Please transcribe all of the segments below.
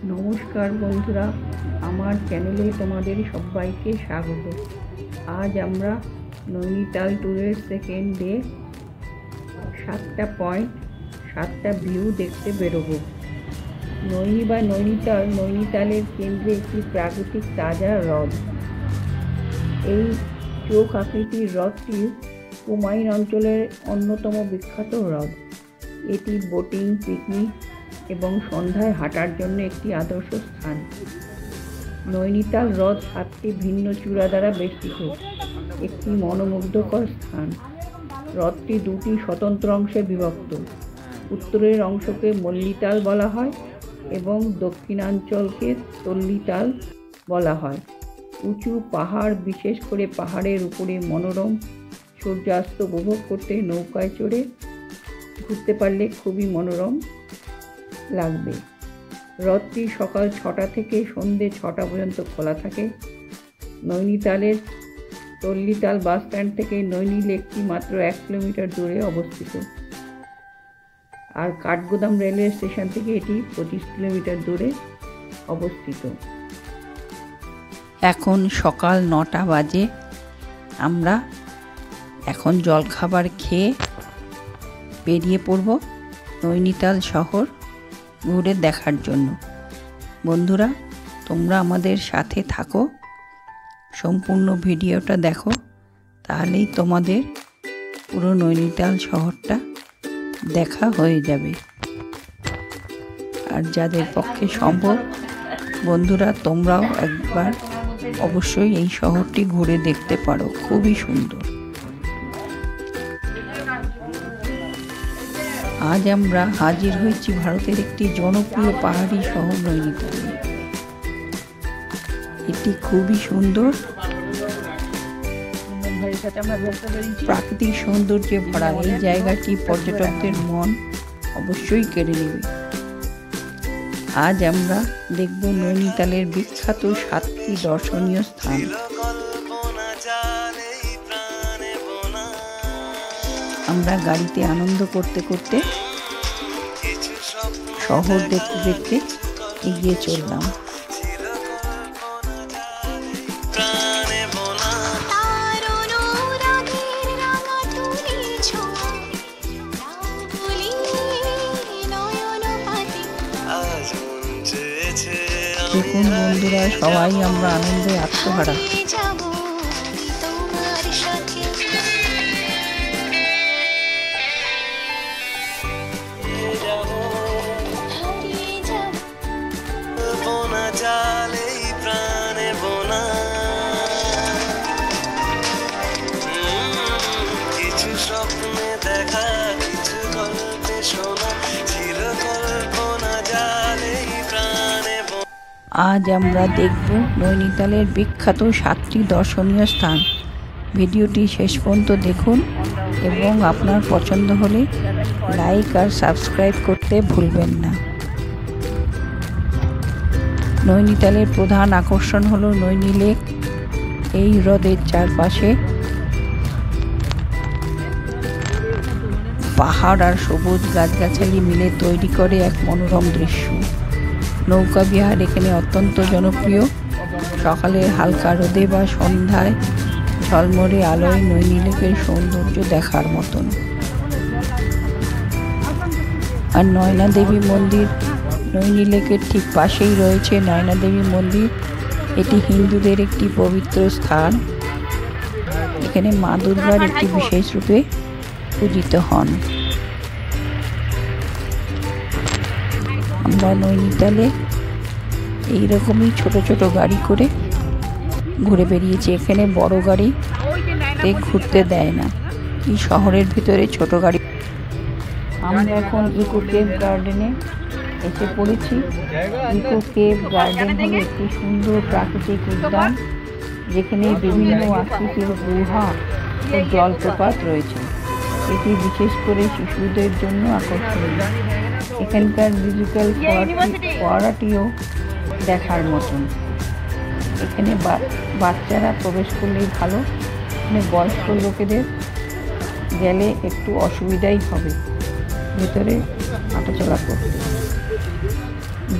নমস্কার বন্ধুরা, আমার চ্যানেলে তোমাদের সবাইকে স্বাগত। আজ আমরা নৈনিতাল ট্যুরের সেকেন্ড ডে 7টা পয়েন্ট 7টা ভিউ দেখতে বেরোবো। নৈনিতালের কেন্দ্রে একটি প্রাকৃতিক তাজা হ্রদ। এই চোখ আকৃতির হ্রদটি কুমাইন অঞ্চলের অন্যতম বিখ্যাত হ্রদ। এটি বোটিং, পিকনিক এবং সন্ধ্যায় হাঁটার জন্য একটি আদর্শ স্থান। নৈনিতাল হ্রদ 7টি ভিন্ন চূড়া দ্বারা বেষ্টিত একটি মনোমুগ্ধকর স্থান। হ্রদটি 2টি স্বতন্ত্র অংশে বিভক্ত। উত্তরের অংশকে মল্লিতাল বলা হয় এবং দক্ষিণাঞ্চলকে তল্লিতাল বলা হয়। উঁচু পাহাড়, বিশেষ করে পাহাড়ের উপরে মনোরম সূর্যাস্ত উপভোগ করতে নৌকায় চড়ে ঘুরতে পারলে খুবই মনোরম লাগবে। হ্রদটি সকাল 6টা থেকে সন্ধ্যে 6টা পর্যন্ত খোলা থাকে। নৈনিতালের তল্লিতাল বাস স্ট্যান্ড থেকে নৈনি লেকটি মাত্র 1 কিলোমিটার দূরে অবস্থিত, আর কাঠগোদাম রেলওয়ে স্টেশন থেকে এটি 25 কিলোমিটার দূরে অবস্থিত। এখন সকাল 9টা বাজে। আমরা এখন জলখাবার খেয়ে বেরিয়ে পড়ব নৈনিতাল শহর ঘুরে দেখার জন্য। বন্ধুরা, তোমরা আমাদের সাথে থাকো, সম্পূর্ণ ভিডিওটা দেখো, তাহলেই তোমাদের পুরো নৈনিতাল শহরটা দেখা হয়ে যাবে। আর যাদের পক্ষে সম্ভব, বন্ধুরা তোমরাও একবার অবশ্যই এই শহরটি ঘুরে দেখতে পারো, খুবই সুন্দর। আজ আমরা হাজির হয়েছি ভারতের একটি জনপ্রিয় পাহাড়ি শহর নৈনিতালে। এটি খুবই সুন্দর, প্রাকৃতিক সৌন্দর্যে ভরা। এই জায়গাটি পর্যটকদের মন অবশ্যই কেড়ে নেবে। আজ আমরা দেখব নৈনিতালের বিখ্যাত 7টি দর্শনীয় স্থান। আমরা গাড়িতে আনন্দ করতে করতে শহর দেখতে দেখতে এগিয়ে চললাম। দেখুন বন্ধুরা, সবাই আমরা আনন্দে আত্মহারা। আজ আমরা দেখব নৈনিতালের বিখ্যাত 7টি দর্শনীয় স্থান। ভিডিওটি শেষ পর্যন্ত দেখুন এবং আপনার পছন্দ হলে লাইক আর সাবস্ক্রাইব করতে ভুলবেন না। নৈনিতালের প্রধান আকর্ষণ হলো নৈনি লেক। এই হ্রদের চারপাশে পাহাড় আর সবুজ গাছগাছালি মিলে তৈরি করে এক মনোরম দৃশ্য। নৌকা বিহার এখানে অত্যন্ত জনপ্রিয়। সকালের হালকা রোদে বা সন্ধ্যায় ঝলমলে আলোয় নৈনি লেকের সৌন্দর্য দেখার মতন। আর নয়না দেবী মন্দির, নৈনি লেকের ঠিক পাশেই রয়েছে নয়না দেবী মন্দির। এটি হিন্দুদের একটি পবিত্র স্থান। এখানে মা দুর্গার একটি বিশেষ রূপে পূজিত হন। আমরা নৈনিতালে এইরকমই ছোট ছোট গাড়ি করে ঘুরে বেরিয়েছি। এখানে বড় গাড়িতে ঘুরতে দেয় না, এই শহরের ভিতরে ছোট গাড়ি। আমরা এখন ইকো কেভ গার্ডেনে এসে পড়েছি। ইকো কেভ গার্ডেন হলো একটি সুন্দর প্রাকৃতিক উদ্যান, যেখানে বিভিন্ন আকৃতির গুহা ও জলপ্রপাত রয়েছে। এটি বিশেষ করে শিশুদের জন্য আকর্ষণীয়। এখানকার মিউজিক্যাল ফোয়ারাটিও দেখার মতন। এখানে বাচ্চারা প্রবেশ করলেই ভালো, এখানে বয়স্ক লোকেদের গেলে একটু অসুবিধাই হবে ভেতরে হাঁটাচলা করতে।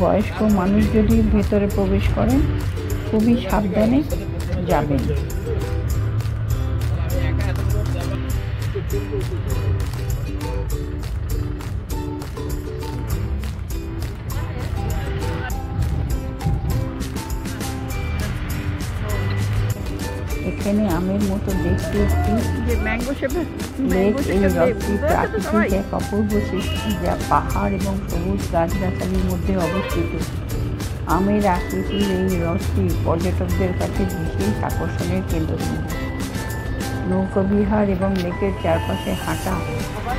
বয়স্ক মানুষ যদি ভেতরে প্রবেশ করেন খুবই সাবধানে যাবেন। এখানে আমের মতো দেখতে একটি লেক। এই হ্রদটি প্রাকৃতিক এক অপূর্ব সৃষ্টি, যা পাহাড় এবং সবুজ গাছগাছালির মধ্যে অবস্থিত। আমের আকৃতির এই হ্রদটি পর্যটকদের কাছে বিশেষ আকর্ষণের কেন্দ্রবিন্দু। নৌকাবিহার এবং লেকের চারপাশে হাঁটা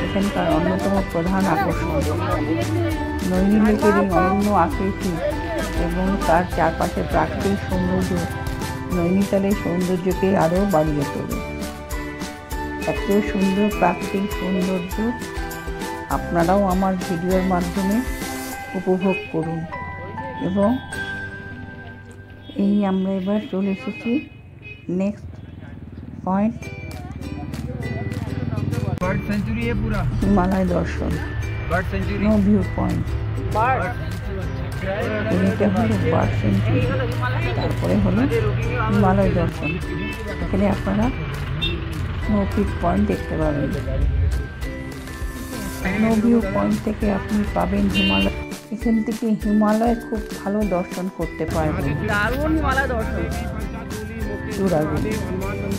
এখানকার অন্যতম প্রধান আকর্ষণ। নৈনি লেকের এই অনন্য আকৃতি এবং তার চারপাশে প্রাকৃতিক সৌন্দর্য নৈনিতালের সৌন্দর্যকে আরও বাড়িয়ে তোলে। এত সুন্দর প্রাকৃতিক সৌন্দর্য আপনারাও আমার ভিডিওর মাধ্যমে উপভোগ করুন। এবং আমরা এবার চলে এসেছি নেক্সট পয়েন্ট, হিমালয় দর্শন, নো ভিউ পয়েন্ট। এইটা হলো বার্ড সেঞ্চুরি, তারপরে হলো হিমালয় দর্শন। এখানে আপনারা স্নো পিক পয়েন্ট দেখতে পাবেন। স্নো ভিউ পয়েন্ট থেকে আপনি পাবেন হিমালয়। এখান থেকে হিমালয় খুব ভালো দর্শন করতে পারবেন। দারুণ হিমালয় দর্শন।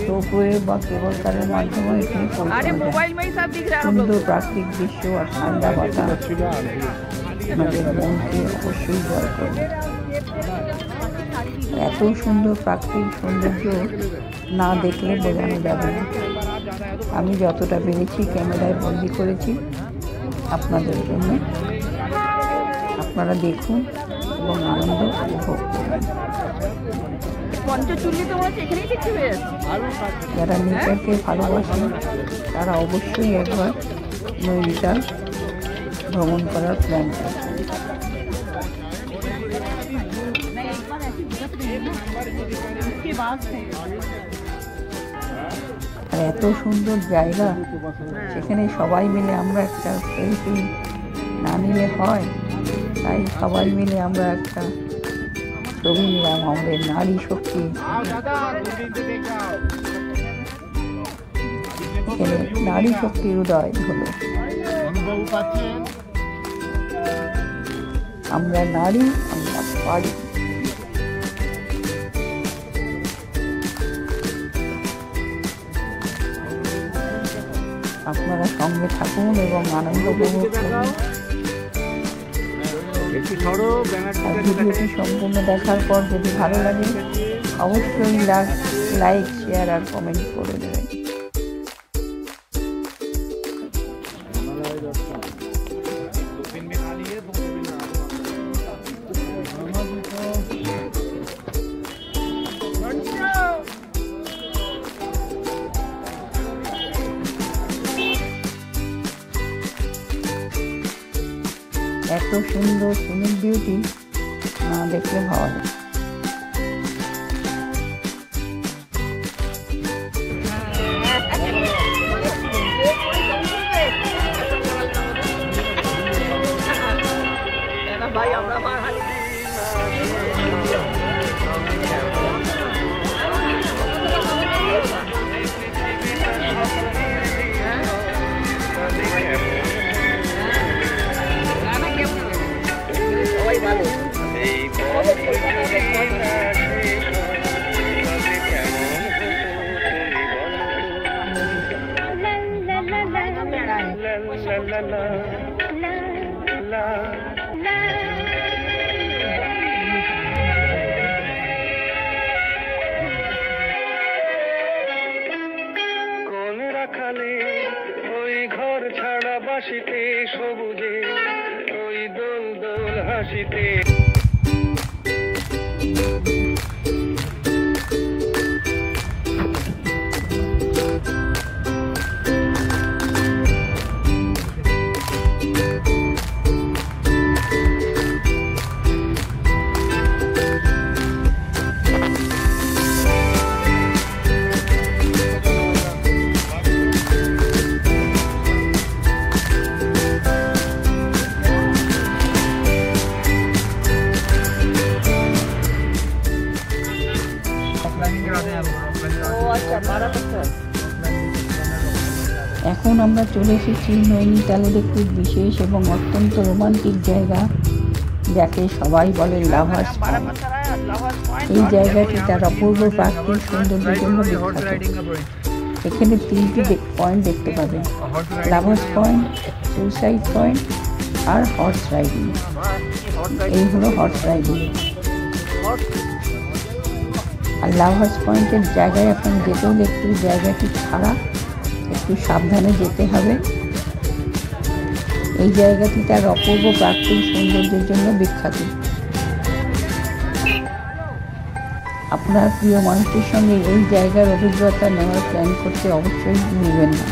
রোপওয়ে বা কেবল কারের মাধ্যমে এখানে সুন্দর প্রাকৃতিক দৃশ্য আর ঠান্ডা বাতাস আমাদের মনকে অবশ্যই জয় করবে। এত সুন্দর প্রাকৃতিক সৌন্দর্য না দেখলে বোঝানো যাবে না। আমি যতটা পেরেছি ক্যামেরায় বন্দি করেছি আপনাদের জন্য। আপনারা দেখুন এবং আনন্দ উপভোগ করুন। যারা নেচারকে ভালোবাসেন তারা অবশ্যই একবার নৈনিতাল ভ্রমণ করার প্ল্যান করছেন। আর এত সুন্দর জায়গা, সেখানে সবাই মিলে আমরা একটা সেলফি না নিলে হয়, তাই সবাই মিলে আমরা একটা ছবি নিলাম। আমাদের নারী শক্তি, এখানে নারী শক্তির উদয় হলো। আমরা নারী, আমরা পারি। আপনারা সঙ্গে থাকুন এবং আনন্দ উপভোগ করুন। ভিডিওটি সম্পূর্ণ দেখার পর যদি ভালো লাগে অবশ্যই লাইক, শেয়ার আর কমেন্ট করে দেবেন। এত সুন্দর সিনিক বিউটি না দেখলে ভাবা যায়। ওই ঘর ছাড়া বাসিতে সবুজে ওই দোল দোল হাসিতে। এখন আমরা চলে এসেছি নৈনিতালের একটি বিশেষ এবং অত্যন্ত রোমান্টিক জায়গা, যাকে সবাই বলে লাভার্স পয়েন্ট। এই জায়গাটি তার অপূর্ব প্রাকৃতিক সৌন্দর্যের জন্য বিখ্যাত। এখানে 3টি পয়েন্ট দেখতে পাবেন: লাভার্স পয়েন্ট, সুইসাইড পয়েন্ট আর হর্স রাইডিং। এই হলো হর্স রাইডিং। আর লাভার্স পয়েন্টের জায়গায় এখন যেতে হলে একটু জায়গাটি খারাপ, একটু সাবধানে যেতে হবে। এই জায়গাটি তার অপূর্ব প্রাকৃতিক সৌন্দর্যের জন্য বিখ্যাত। আপনার প্রিয় মানুষটির সঙ্গে এই জায়গার অভিজ্ঞতা নেওয়ার প্ল্যান করতে অবশ্যই ভুলবেন না।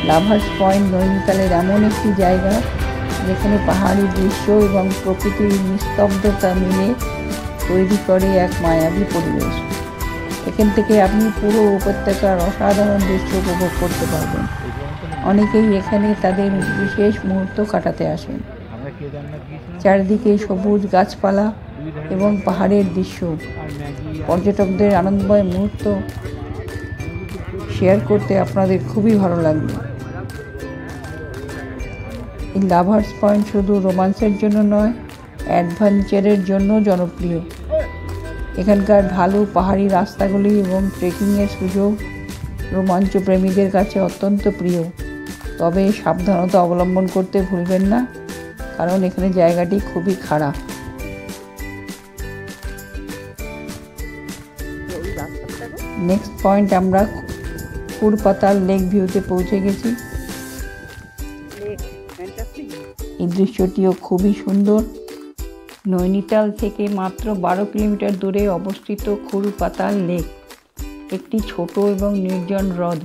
লাভার্স পয়েন্ট নৈনিতালের এমন একটি জায়গা যেখানে পাহাড়ি দৃশ্য এবং প্রকৃতির নিস্তব্ধতা মিলে তৈরি করে এক মায়াবী পরিবেশ। এখান থেকে আপনি পুরো উপত্যকার অসাধারণ দৃশ্য উপভোগ করতে পারবেন। অনেকেই এখানে তাদের বিশেষ মুহূর্ত কাটাতে আসেন। চারিদিকে সবুজ গাছপালা এবং পাহাড়ের দৃশ্য পর্যটকদের আনন্দময় মুহূর্ত শেয়ার করতে আপনাদের খুবই ভালো লাগবে। এই লাভার্স পয়েন্ট শুধু রোমান্সের জন্য নয়, অ্যাডভেঞ্চারের জন্য জনপ্রিয়। এখানকার ঢালু পাহাড়ি রাস্তাগুলি এবং ট্রেকিংয়ের সুযোগ রোমাঞ্চ প্রেমীদের কাছে অত্যন্ত প্রিয়। তবে সাবধানতা অবলম্বন করতে ভুলবেন না, কারণ এখানে জায়গাটি খুবই খারাপ। নেক্সট পয়েন্ট আমরা খুরপাতাল লেক ভিউতে পৌঁছে গেছি। এই দৃশ্যটিও খুবই সুন্দর। নৈনিতাল থেকে মাত্র 12 কিলোমিটার দূরে অবস্থিত খুরপাতাল লেক একটি ছোট এবং নির্জন হ্রদ।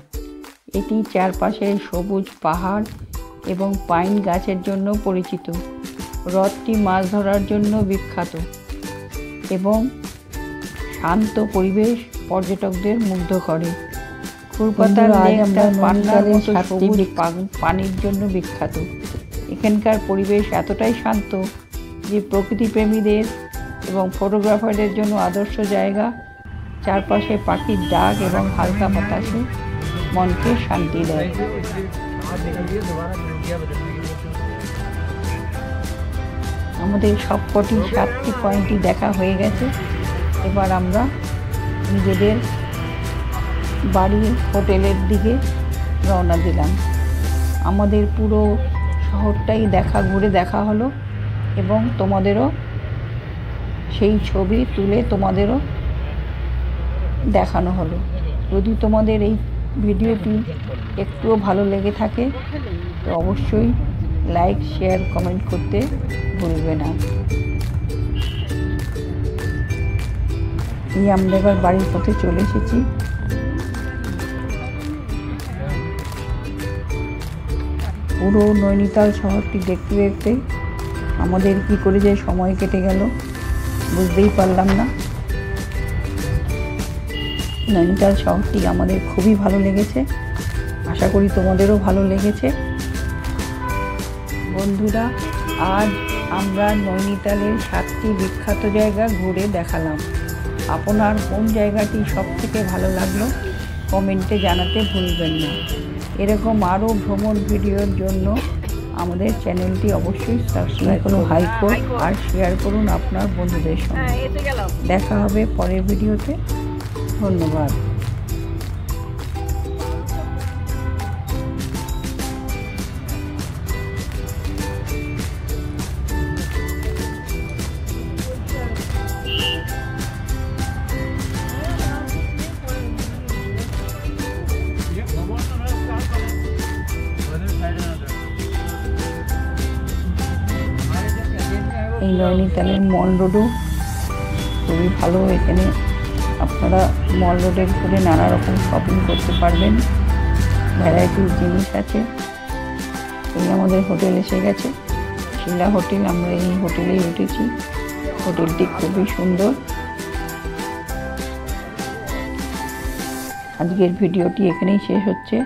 এটি চারপাশে সবুজ পাহাড় এবং পাইন গাছের জন্য পরিচিত। হ্রদটি মাছ ধরার জন্য বিখ্যাত এবং শান্ত পরিবেশ পর্যটকদের মুগ্ধ করে। খুরপাতাল লেক তার পান্নার মতো সবুজ পানির জন্য বিখ্যাত। এখানকার পরিবেশ এতটাই শান্ত যে প্রকৃতিপ্রেমীদের এবং ফটোগ্রাফারদের জন্য আদর্শ জায়গা। চারপাশে পাখির ডাক এবং হালকা বাতাসে মনকে শান্তি দেয়। আমাদের সবকটি 7টি পয়েন্টই দেখা হয়ে গেছে। এবার আমরা নিজেদের বাড়ি হোটেলের দিকে রওনা দিলাম। আমাদের পুরো শহরটাই ঘুরে দেখা হলো এবং তোমাদেরও সেই ছবি তুলে তোমাদেরও দেখানো হলো। যদি তোমাদের এই ভিডিওটি একটুও ভালো লেগে থাকে তো অবশ্যই লাইক, শেয়ার, কমেন্ট করতে ভুলবে না। এই আমরা এবার বাড়ির পথে চলে এসেছি। পুরো নৈনিতাল শহরটি দেখতে দেখতে আমাদের কি করে যে সময় কেটে গেল বুঝতেই পারলাম না। নৈনিতাল শহরটি আমাদের খুবই ভালো লেগেছে। আশা করি তোমাদেরও ভালো লেগেছে। বন্ধুরা, আজ আমরা নৈনিতালের 7টি বিখ্যাত জায়গা ঘুরে দেখালাম। আপনার কোন জায়গাটি সবথেকে ভালো লাগলো কমেন্টে জানাতে ভুলবেন না। এরকম আরও ভ্রমণ ভিডিওর জন্য আমাদের চ্যানেলটি অবশ্যই সাবস্ক্রাইব করুন, লাইক করুন আর শেয়ার করুন আপনার বন্ধুদের সঙ্গে। দেখা হবে পরের ভিডিওতে। ধন্যবাদ। এই নৈনিতালের মল রোডও খুবই ভালো। এখানে আপনারা মল রোডে ঘুরে নানা রকম শপিং করতে পারবেন। ভ্যারাইটির জিনিস আছে। এই আমাদের হোটেল এসে গেছে, শিলা হোটেল। আমরা এই হোটেলেই উঠেছি। হোটেলটি খুবই সুন্দর। আজকের ভিডিওটি এখানেই শেষ হচ্ছে।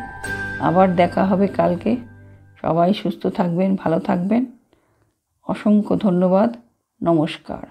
আবার দেখা হবে কালকে। সবাই সুস্থ থাকবেন, ভালো থাকবেন। অসংখ্য ধন্যবাদ। নমস্কার।